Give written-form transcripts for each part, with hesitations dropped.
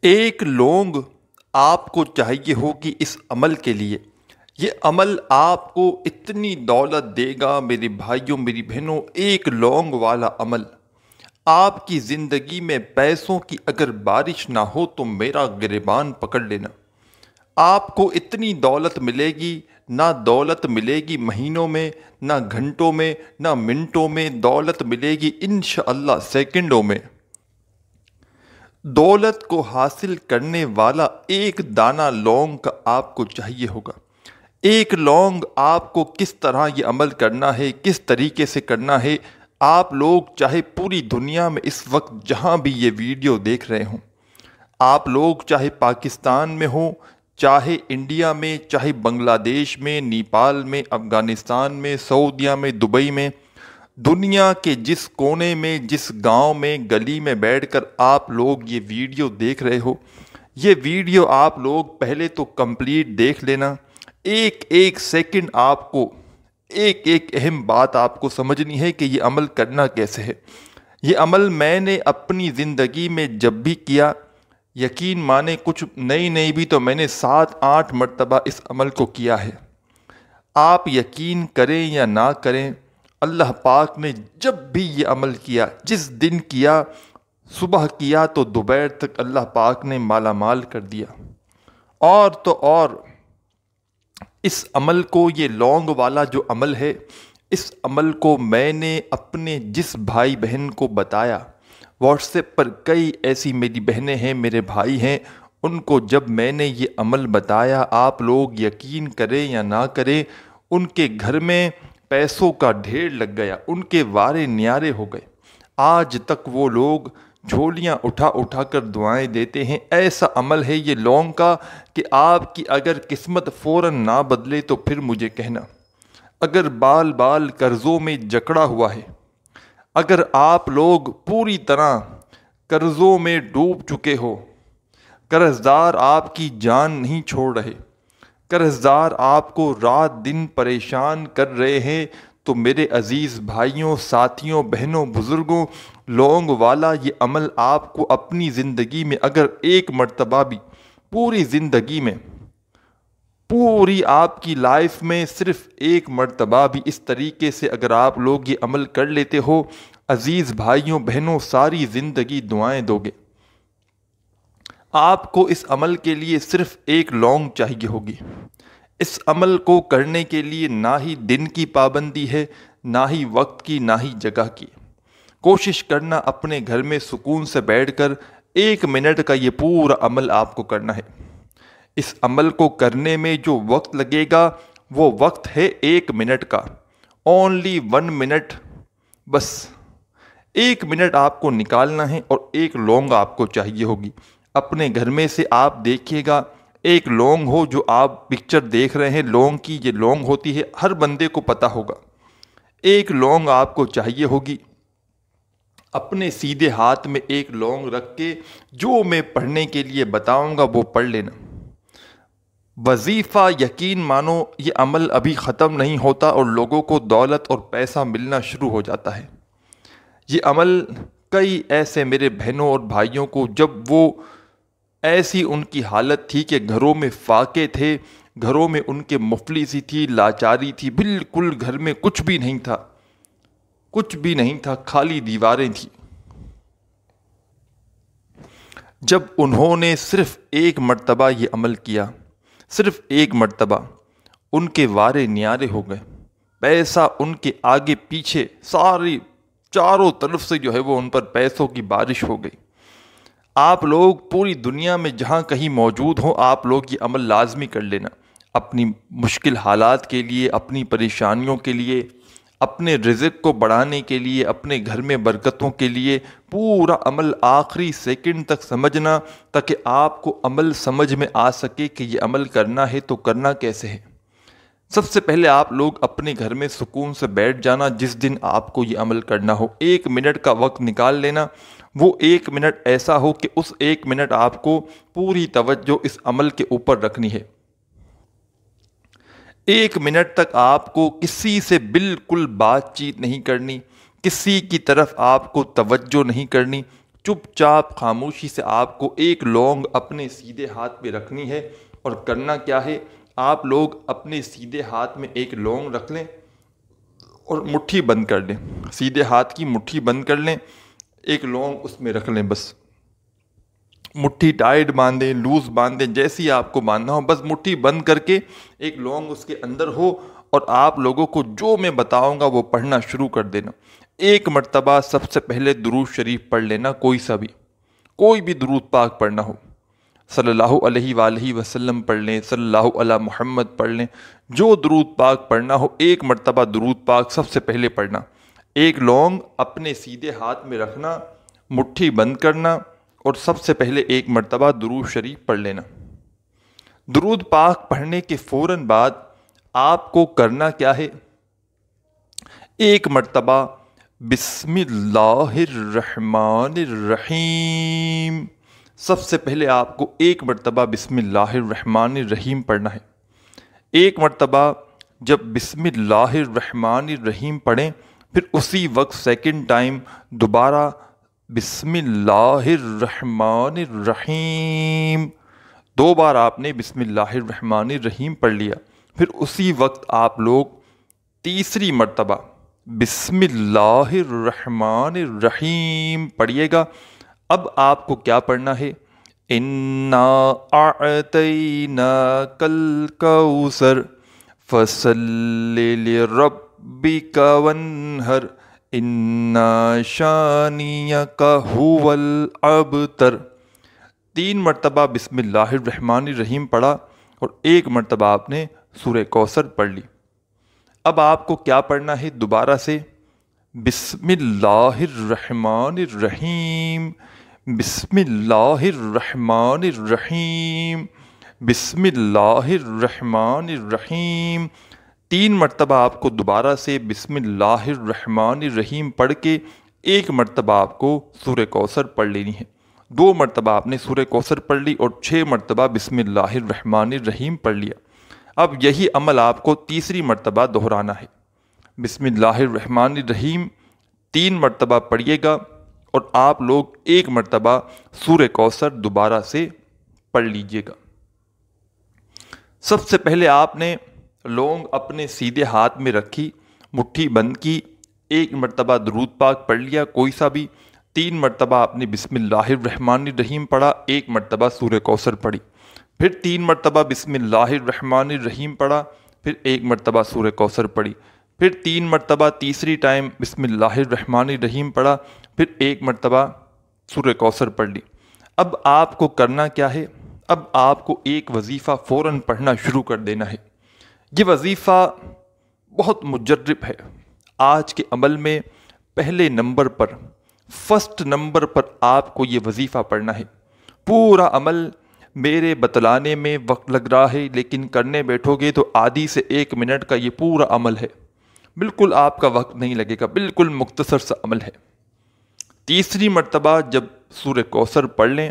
ایک لونگ آپ کو چاہیے ہوگی اس عمل کے لیے۔ یہ عمل آپ کو اتنی دولت دے گا میرے بھائیوں میری بہنوں، ایک لونگ والا عمل۔ آپ کی زندگی میں پیسوں کی اگر بارش نہ ہو تو میرا گریبان پکڑ لینا۔ آپ کو اتنی دولت ملے گی، نہ دولت ملے گی مہینوں میں، نہ گھنٹوں میں، نہ منٹوں میں، دولت ملے گی انشاءاللہ سیکنڈوں میں۔ دولت کو حاصل کرنے والا ایک دانہ لونگ کا آپ کو چاہیے ہوگا۔ ایک لونگ آپ کو کس طرح یہ عمل کرنا ہے، کس طریقے سے کرنا ہے، آپ لوگ چاہے پوری دنیا میں اس وقت جہاں بھی یہ ویڈیو دیکھ رہے ہوں، آپ لوگ چاہے پاکستان میں ہوں، چاہے انڈیا میں، چاہے بنگلہ دیش میں، نیپال میں، افغانستان میں، سعودیہ میں، دبئی میں، دنیا کے جس کونے میں، جس گاؤں میں، گلی میں بیٹھ کر آپ لوگ یہ ویڈیو دیکھ رہے ہو، یہ ویڈیو آپ لوگ پہلے تو کمپلیٹ دیکھ لینا۔ ایک ایک سیکنڈ آپ کو ایک ایک اہم بات آپ کو سمجھنی ہے کہ یہ عمل کرنا کیسے ہے۔ یہ عمل میں نے اپنی زندگی میں جب بھی کیا، یقین مانے کچھ نئی بھی تو میں نے 7-8 مرتبہ اس عمل کو کیا ہے۔ آپ یقین کریں یا نہ کریں، اللہ پاک نے جب بھی یہ عمل کیا، جس دن کیا، صبح کیا تو دوپہر تک اللہ پاک نے مالا مال کر دیا۔ اور تو اور اس عمل کو، یہ لونگ والا جو عمل ہے، اس عمل کو میں نے اپنے جس بھائی بہن کو بتایا، واٹس ایپ پر کئی ایسی میری بہنیں ہیں، میرے بھائی ہیں، ان کو جب میں نے یہ عمل بتایا، آپ لوگ یقین کریں یا نہ کریں، ان کے گھر میں پیسوں کا ڈھیر لگ گیا، ان کے وارے نیارے ہو گئے۔ آج تک وہ لوگ جھولیاں اٹھا اٹھا کر دعائیں دیتے ہیں۔ ایسا عمل ہے یہ لونگ کا کہ آپ کی اگر قسمت فوراً نہ بدلے تو پھر مجھے کہنا۔ اگر بال بال قرضوں میں جکڑا ہوا ہے، اگر آپ لوگ پوری طرح قرضوں میں ڈوب چکے ہو، قرضدار آپ کی جان نہیں چھوڑ رہے، قرضدار آپ کو رات دن پریشان کر رہے ہیں، تو میرے عزیز بھائیوں، ساتھیوں، بہنوں، بزرگوں، لونگ والا یہ عمل آپ کو اپنی زندگی میں اگر ایک مرتبہ بھی، پوری زندگی میں، پوری آپ کی لائف میں صرف ایک مرتبہ بھی اس طریقے سے اگر آپ لوگ یہ عمل کر لیتے ہو، عزیز بھائیوں بہنوں، ساری زندگی دعائیں دو گے۔ آپ کو اس عمل کے لیے صرف ایک لونگ چاہیے ہوگی۔ اس عمل کو کرنے کے لیے نہ ہی دن کی پابندی ہے، نہ ہی وقت کی، نہ ہی جگہ کی۔ کوشش کرنا اپنے گھر میں سکون سے بیٹھ کر 1 منٹ کا یہ پورا عمل آپ کو کرنا ہے۔ اس عمل کو کرنے میں جو وقت لگے گا وہ وقت ہے 1 منٹ کا، اونلی 1 منٹ، بس 1 منٹ آپ کو نکالنا ہے اور ایک لونگ آپ کو چاہیے ہوگی۔ اپنے گھر میں سے آپ دیکھیے گا، ایک لونگ ہو، جو آپ پکچر دیکھ رہے ہیں لونگ کی، یہ لونگ ہوتی ہے، ہر بندے کو پتہ ہوگا۔ ایک لونگ آپ کو چاہیے ہوگی۔ اپنے سیدھے ہاتھ میں ایک لونگ رکھ کے جو میں پڑھنے کے لیے بتاؤں گا وہ پڑھ لینا۔ وظیفہ یقین مانو یہ عمل ابھی ختم نہیں ہوتا اور لوگوں کو دولت اور پیسہ ملنا شروع ہو جاتا ہے۔ یہ عمل کئی ایسے میرے بہنوں اور بھائیوں کو، جب وہ ایسی ان کی حالت تھی کہ گھروں میں فاقے تھے، گھروں میں ان کے مفلسی تھی، لاچاری تھی، بالکل گھر میں کچھ بھی نہیں تھا، کچھ بھی نہیں تھا، خالی دیواریں تھیں۔ جب انہوں نے صرف ایک مرتبہ یہ عمل کیا، صرف ایک مرتبہ، ان کے وارے نیارے ہو گئے۔ پیسہ ان کے آگے پیچھے ساری چاروں طرف سے جو ہے وہ ان پر پیسوں کی بارش ہو گئی۔ آپ لوگ پوری دنیا میں جہاں کہیں موجود ہوں، آپ لوگ یہ عمل لازمی کر لینا۔ اپنی مشکل حالات کے لیے، اپنی پریشانیوں کے لیے، اپنے رزق کو بڑھانے کے لیے، اپنے گھر میں برکتوں کے لیے، پورا عمل آخری سیکنڈ تک سمجھنا، تاکہ آپ کو عمل سمجھ میں آ سکے کہ یہ عمل کرنا ہے تو کرنا کیسے ہے۔ سب سے پہلے آپ لوگ اپنے گھر میں سکون سے بیٹھ جانا، جس دن آپ کو یہ عمل کرنا ہو، 1 منٹ کا وقت نکال لینا۔ وہ 1 منٹ ایسا ہو کہ اس 1 منٹ آپ کو پوری توجہ اس عمل کے اوپر رکھنی ہے۔ 1 منٹ تک آپ کو کسی سے بالکل بات چیت نہیں کرنی، کسی کی طرف آپ کو توجہ نہیں کرنی، چپ چاپ خاموشی سے آپ کو ایک لونگ اپنے سیدھے ہاتھ پہ رکھنی ہے، اور کرنا کیا ہے، آپ لوگ اپنے سیدھے ہاتھ میں ایک لونگ رکھ لیں اور مٹھی بند کر لیں، سیدھے ہاتھ کی مٹھی بند کر لیں، ایک لونگ اس میں رکھ لیں، بس مٹھی ٹائٹ باندھیں، لوز باندھیں، جیسی آپ کو باندھنا ہو، بس مٹھی بند کر کے ایک لونگ اس کے اندر ہو، اور آپ لوگوں کو جو میں بتاؤں گا وہ پڑھنا شروع کر دینا۔ ایک مرتبہ سب سے پہلے درود شریف پڑھ لینا، کوئی بھی درود پاک پڑھنا ہو، صلی اللہ علیہ وآلہ وسلم پڑھ لیں، صلی اللہ علی محمد پڑھ لیں، جو درود پاک پڑھنا ہو ایک مرتبہ درود پاک سب سے پہلے پڑھنا، ایک لونگ اپنے سیدھے ہاتھ میں رکھنا، مٹھی بند کرنا، اور سب سے پہلے ایک مرتبہ درود شریف پڑھ لینا۔ درود پاک پڑھنے کے فوراً بعد آپ کو کرنا کیا ہے، ایک مرتبہ بسم اللہ الرحمن الرحیم، سب سے پہلے آپ کو ایک مرتبہ بسم اللہ الرحمن الرحیم پڑھنا ہے۔ ایک مرتبہ جب بسم اللہ الرحمن الرحیم پڑھیں، پھر اسی وقت سیکنڈ ٹائم دوبارہ بسم اللہ الرحمن الرحیم، دو بار آپ نے بسم اللہ الرحمن الرحیم پڑھ لیا، پھر اسی وقت آپ لوگ تیسری مرتبہ بسم اللہ الرحمن الرحیم پڑھیے گا۔ اب آپ کو کیا پڑھنا ہے، اِنَّا أَعْطَيْنَاكَ الْكَوْثَرَ فَصَلِّ لِرَبِّكَ وَانْحَرْ اِنَّا شَانِئَكَ هُوَ الْأَبْتَرُ۔ 3 مرتبہ بسم اللہ الرحمن الرحیم پڑھا اور ایک مرتبہ آپ نے سورہ کوثر پڑھ لی۔ اب آپ کو کیا پڑھنا ہے، دوبارہ سے بسم اللہ الرحمن الرحیم، بسم اللہ الرحمن الرحیم، بسم اللہ الرحمن الرحیم، 3 مرتبہ آپ کو دوبارہ سے بسم اللہ الرحمن الرحیم پڑھ کے ایک مرتبہ آپ کو سورہ کوثر پڑھ لینی ہے، 2 مرتبہ آپ نے سورہ کوثر پڑھ لی اور 6 مرتبہ بسم اللہ الرحمن الرحیم پڑھ لیا۔ اب یہی عمل آپ کو تیسری مرتبہ دہرانا ہے، بسم اللہ الرحمن الرحیم 3 مرتبہ پڑھیے گا اور آپ لوگ ایک مرتبہ سورہ کوثر دوبارہ سے پڑھ لیجئے گا۔ سب سے پہلے آپ نے لونگ اپنے سیدھے ہاتھ میں رکھی، مٹھی بند کی، ایک مرتبہ درود پاک پڑھ لیا کوئی سا بھی، 3 مرتبہ آپ نے بسم اللہ الرحمن الرحیم پڑھا، ایک مرتبہ سورہ کوثر پڑھی، پھر 3 مرتبہ بسم اللہ الرحمن الرحیم پڑھا، پھر ایک مرتبہ سورہ کوثر پڑھی، پھر 3 مرتبہ تیسری ٹائم بسم اللہ الرحمن الرحیم پڑھا، پھر ایک مرتبہ سورہ کوثر پڑھ لی۔ اب آپ کو کرنا کیا ہے، اب آپ کو ایک وظیفہ فوراً پڑھنا شروع کر دینا ہے۔ یہ وظیفہ بہت مجرب ہے، آج کے عمل میں پہلے نمبر پر، فرسٹ نمبر پر آپ کو یہ وظیفہ پڑھنا ہے۔ پورا عمل میرے بتلانے میں وقت لگ رہا ہے، لیکن کرنے بیٹھو گے تو آدھی سے 1 منٹ کا یہ پورا عمل ہے، بالکل آپ کا وقت نہیں لگے گا، بالکل مختصر سا عمل ہے۔ تیسری مرتبہ جب سورہ کوثر پڑھ لیں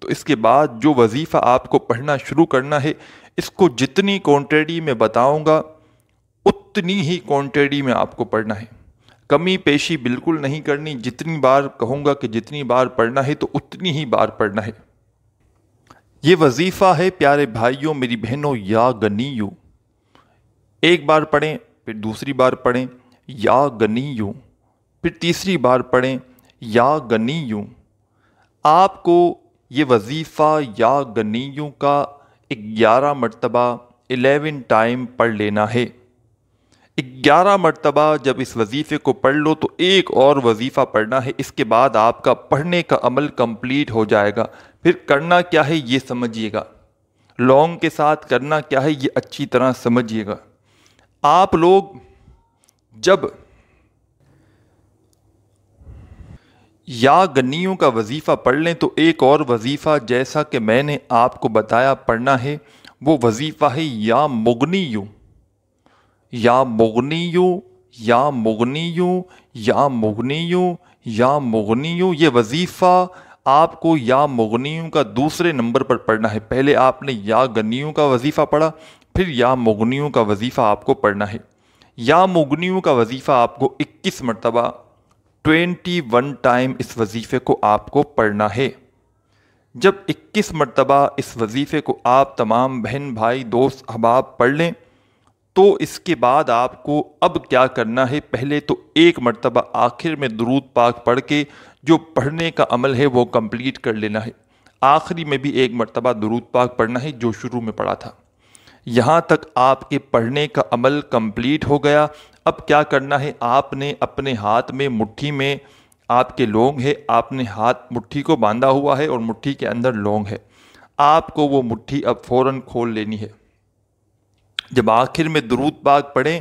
تو اس کے بعد جو وظیفہ آپ کو پڑھنا شروع کرنا ہے، اس کو جتنی کوانٹٹی میں بتاؤں گا اتنی ہی کوانٹٹی میں آپ کو پڑھنا ہے، کمی پیشی بالکل نہیں کرنی، جتنی بار کہوں گا کہ جتنی بار پڑھنا ہے تو اتنی ہی بار پڑھنا ہے۔ یہ وظیفہ ہے پیارے بھائیوں میری بہنوں، یا غنیو، ایک بار پڑھیں، پھر دوسری بار پڑھیں یا غنیو، پھر تیسری بار پڑھیں یا غنیو۔ آپ کو یہ وظیفہ یا غنیو کا 11 مرتبہ 11 ٹائم پڑھ لینا ہے۔ 11 مرتبہ جب اس وظیفے کو پڑھ لو تو ایک اور وظیفہ پڑھنا ہے، اس کے بعد آپ کا پڑھنے کا عمل کمپلیٹ ہو جائے گا۔ پھر کرنا کیا ہے یہ سمجھیے گا، لونگ کے ساتھ کرنا کیا ہے یہ اچھی طرح سمجھیے گا۔ آپ لوگ جب یا غنیوں کا وظیفہ پڑھ لیں تو ایک اور وظیفہ جیسا کہ میں نے آپ کو بتایا پڑھنا ہے، وہ وظیفہ ہے یا مغنیو، یا مغنیو، یا مغنیو، یا مغنیو، یا مغنیو۔ یہ وظیفہ آپ کو یا مغنیوں کا دوسرے نمبر پر پڑھنا ہے، پہلے آپ نے یا غنیوں کا وظیفہ پڑھا، پھر یا مغنیوں کا وظیفہ آپ کو پڑھنا ہے۔ یا مغنیوں کا وظیفہ آپ کو 21 مرتبہ 21 ٹائم اس وظیفے کو آپ کو پڑھنا ہے۔ جب 21 مرتبہ اس وظیفے کو آپ تمام بہن بھائی دوست احباب پڑھ لیں تو اس کے بعد آپ کو اب کیا کرنا ہے، پہلے تو ایک مرتبہ آخر میں درود پاک پڑھ کے جو پڑھنے کا عمل ہے وہ کمپلیٹ کر لینا ہے۔ آخری میں بھی ایک مرتبہ درود پاک پڑھنا ہے جو شروع میں پڑھا تھا۔ یہاں تک آپ کے پڑھنے کا عمل کمپلیٹ ہو گیا۔ اب کیا کرنا ہے، آپ نے اپنے ہاتھ میں مٹھی میں آپ کے لونگ ہے، آپ نے ہاتھ مٹھی کو باندھا ہوا ہے اور مٹھی کے اندر لونگ ہے، آپ کو وہ مٹھی اب فوراً کھول لینی ہے۔ جب آخر میں درود پاک پڑھیں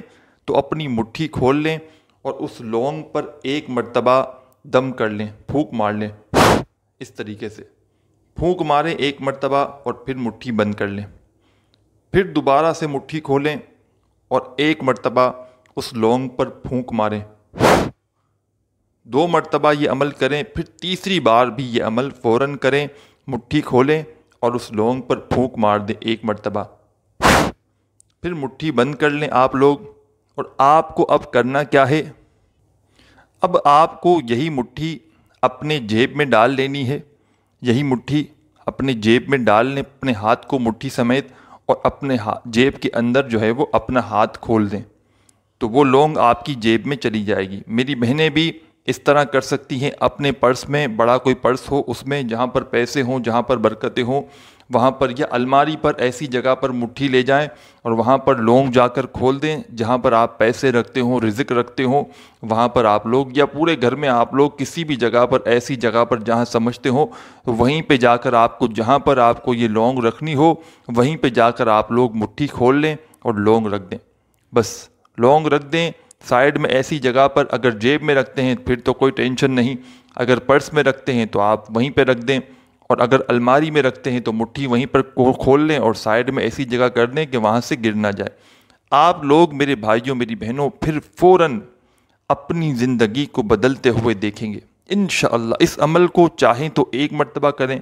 تو اپنی مٹھی کھول لیں اور اس لونگ پر ایک مرتبہ دم کر لیں، پھونک مار لیں، اس طریقے سے پھونک ماریں ایک مرتبہ اور پھر مٹھی بند کر لیں۔ پھر دوبارہ سے مٹھی کھولیں اور ایک مرتبہ اس لونگ پر پھونک ماریں، 2 مرتبہ یہ عمل کریں۔ پھر تیسری بار بھی یہ عمل فوراً کریں، مٹھی کھولیں اور اس لونگ پر پھونک مار دیں ایک مرتبہ، پھر مٹھی بند کر لیں آپ لوگ۔ اور آپ کو اب کرنا کیا ہے، اب آپ کو یہی مٹھی اپنے جیب میں ڈال لینی ہے، یہی مٹھی اپنے جیب میں ڈال لیں، اپنے ہاتھ کو مٹھی سمیت، اور اپنے جیب کے اندر جو ہے وہ اپنا ہاتھ کھول دیں تو وہ لونگ آپ کی جیب میں چلی جائے گی۔ میری بہنیں بھی اس طرح کر سکتی ہیں، اپنے پرس میں، بڑا کوئی پرس ہو اس میں جہاں پر پیسے ہوں، جہاں پر برکتیں ہوں، وہاں پر یا الماری پر ایسی جگہ پر مٹھی لے جائیں اور وہاں پر لونگ جا کر کھول دیں، جہاں پر آپ پیسے رکھتے ہوں، رزق رکھتے ہوں، وہاں پر آپ لوگ، یا پورے گھر میں آپ لوگ کسی بھی جگہ پر، ایسی جگہ پر جہاں سمجھتے ہوں وہیں پہ جا کر آپ کو، جہاں پر آپ کو یہ لونگ رکھنی ہو وہیں پہ جا کر آپ لوگ مٹھی کھول لیں اور لونگ رکھ دیں۔ بس لونگ رکھ دیں سائیڈ میں ایسی جگہ پر۔ اگر جیب میں رکھتے ہیں پھر تو کوئی ٹینشن نہیں، اگر پرس میں رکھتے ہیں تو آپ وہیں پہ رکھ دیں، اور اگر الماری میں رکھتے ہیں تو مٹھی وہیں پر کھول لیں اور سائیڈ میں ایسی جگہ کر دیں کہ وہاں سے گر نہ جائے۔ آپ لوگ میرے بھائیوں میری بہنوں پھر فوراً اپنی زندگی کو بدلتے ہوئے دیکھیں گے انشاءاللہ۔ اس عمل کو چاہیں تو ایک مرتبہ کریں،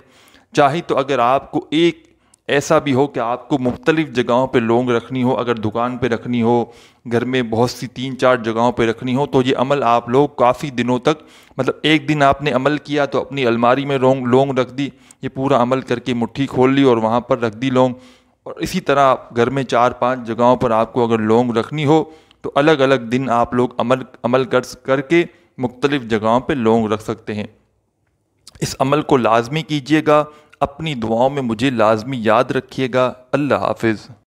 چاہیں تو اگر آپ کو ایک ایسا بھی ہو کہ آپ کو مختلف جگہوں پہ لونگ رکھنی ہو، اگر دکان پہ رکھنی ہو، گھر میں بہت سی 3-4 جگہوں پہ رکھنی ہو، تو یہ عمل آپ لوگ کافی دنوں تک، مطلب ایک دن آپ نے عمل کیا تو اپنی الماری میں لونگ رکھ دی، یہ پورا عمل کر کے مٹھی کھول لی اور وہاں پر رکھ دی لونگ، اور اسی طرح گھر میں 4-5 جگہوں پر آپ کو اگر لونگ رکھنی ہو تو الگ الگ دن آپ لوگ عمل کر کے مختلف جگہوں پہ لونگ رکھ سکتے ہیں۔ اس عمل کو لازمی کیجیے گا، اپنی دعاؤں میں مجھے لازمی یاد رکھیے گا۔ اللہ حافظ۔